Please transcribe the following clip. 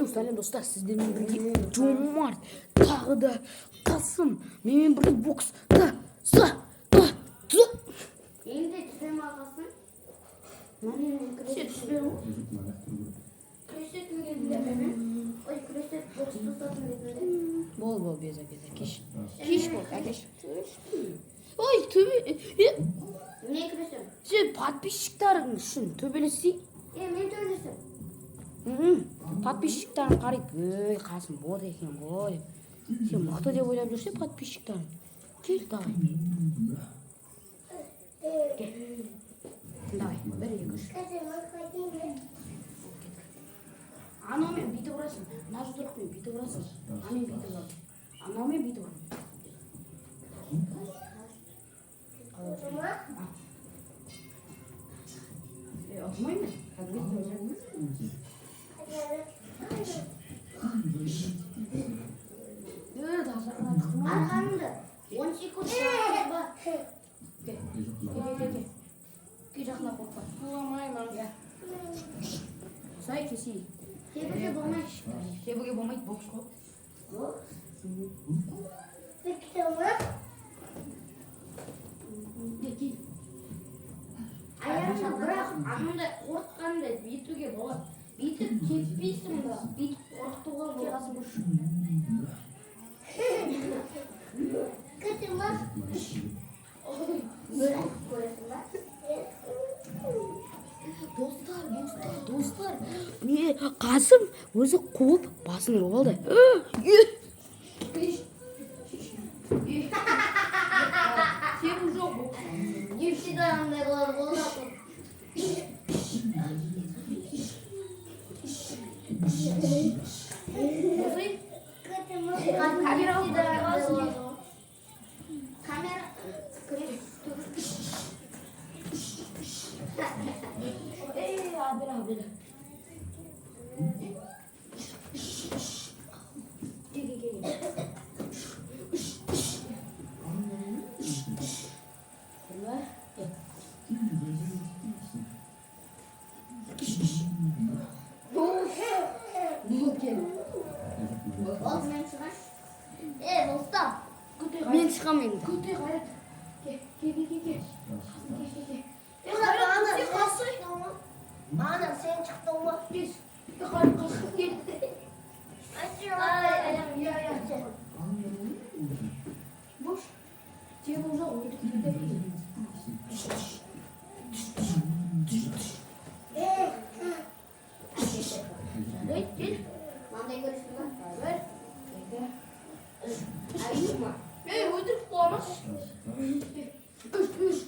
Сәлем достар, сіздермен бірге Жомарт, тағы да Қасым, менімен бірге бокс. Енді түсірем ағасын. Сен түспеу. Күресет кезінде ой, күресет бокс ұстатын кезінде. Бол, беза, кеш. Кеш бол, кеш. Ой, төбе. Не күресем? Сен подписчиктарың үшін төбелесей. Мен төбелесем. Подписчиктарың қарайды. Ой, Қасым бот екен ғой. Сен мықты деп ойлап жүрсе подписчиктарың. Кел, давай. Давай, 1, 2, 3. Анаумен бүйтіп ұрасың. Мына жұдырықпен бүйтіп ұрасың. Анамен бүйтіп ұрасың. Анаумен бүйтіп ұрасың. Отмоймын? Арқанымды 10 секунд ба? Кей жақына қорқпа. Құламаймын. Осылай кесейік. Тебуге болмайды. Тебуге болмайды, бокс қой. Аяқша бірақ анандай қорққанды бүйтуге болады. Бүйтіп теппейсің ба? Бүйтіп қорқытуға боласың. Достар, не Қасым өзі қуып басын ұрып алды. Тебу жоқ бұл. Ешіде андай болады. Камера Мен шығамын. Көте қайрат. Ке. Ана, сен шықтың ба? Кеш. Қашып кетті. Бош. Тебу жоқ. Мандай көресің ба? Бір. Айма. Өтірік қуамас. Үш.